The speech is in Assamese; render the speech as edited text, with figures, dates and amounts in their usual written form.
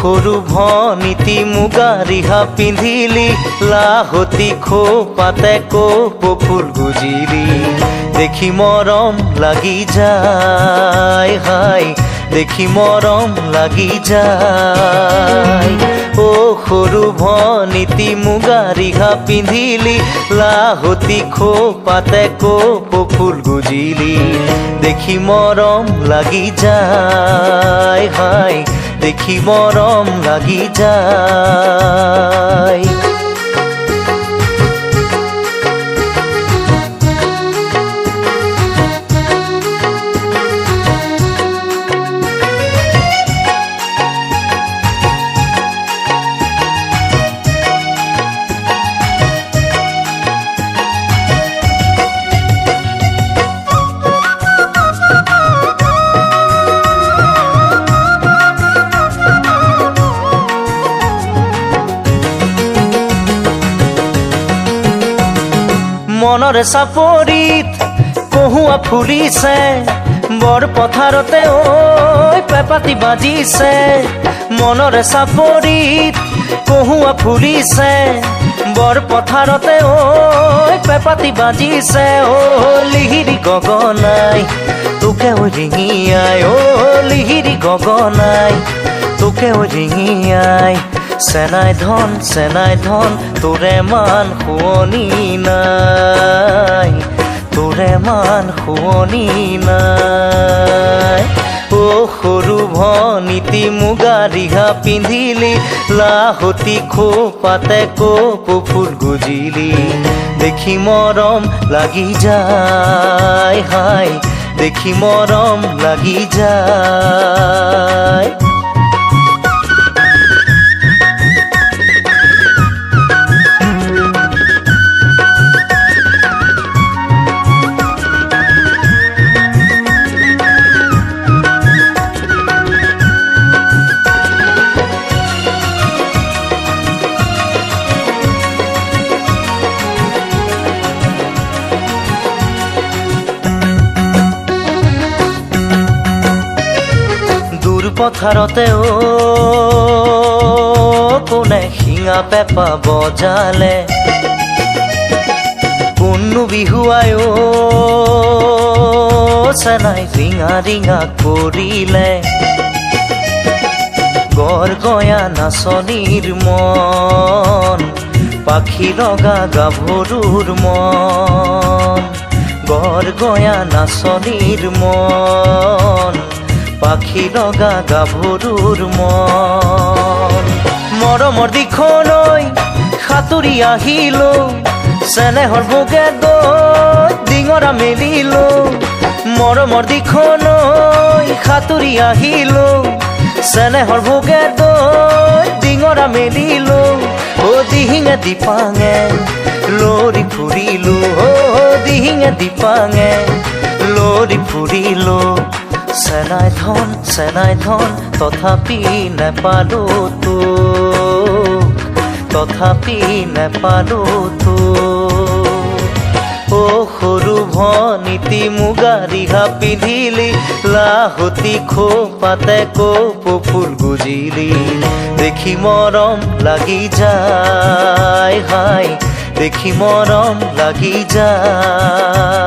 সৰু ভনীতি মুগা ৰিহা পিন্ধিলি লাহতি খোপাতে কপৌ ফুল গুজিলি দেখি মৰম লাগি যায় হাই দেখি মৰম লাগি যায় ও সৰু ভনীতি মুগা ৰিহা পিন্ধিলি লাহতি খোপাতে কপৌ ফুল গুজিলি দেখি মৰম লাগি যায় হাই দেখি মৰম লাগি যায় মনৰে চাপৰিত কহুৱা ফুলিছে বৰ পথাৰতে ঐ পেপাতি বাজিছে মনৰে চাপৰিত কহুৱা ফুলিছে বৰ পথাৰতে ঐ পেপাতি বাজিছে ও লিহিৰি গগনাই তোকে ঐ ৰিঙিয়াই ও লিহিৰি গগনাই তোকে ঐ ৰিঙিয়াই চেনাই ধন তোৰে মান শুৱনি নাই তোৰে মান শুৱনি নাই ও সৰু ভনীতি মুগা ৰিহা পিন্ধিলি লাহতি খোপাতে কপৌ ফুল গুজিলি দেখি মৰম লাগি যায় হাই দেখি মৰম লাগি যায় পথাৰতে ও কোনে শিঙা পেপা বজালে কোননো বিহুৱাই ও চেনাই ৰিঙা ৰিঙা কৰিলে গৰগয়া নাচনীৰ মন পাখি লগা গাভৰুৰ মন গৰগয়া নাচনীৰ মন পাখি লগা গাভৰুৰ মন মৰমৰ দিশলৈ সাঁতুৰি আহিলো চেনেহৰ বুকে গৈ ডিঙৰা মেলিলো মৰমৰ দিশলৈ সাঁতুৰি আহিলো চেনেহৰ বুকে গৈ ডিঙৰা মেলিলো ও দিহিঙে দিপাঙে লৰি ফুৰিলো ও দিহিঙে দিপাঙে লৰি ফুৰিলো চেনাই ধন তথাপি নেপালো তথাপি নেপালো ও সৰু ভনীতি মুগা ৰিহা পিন্ধিলি লাহতি খোপাতে কপৌ ফুল গুজিলি দেখি মৰম লাগি যায় হাই দেখি মৰম লাগি যায়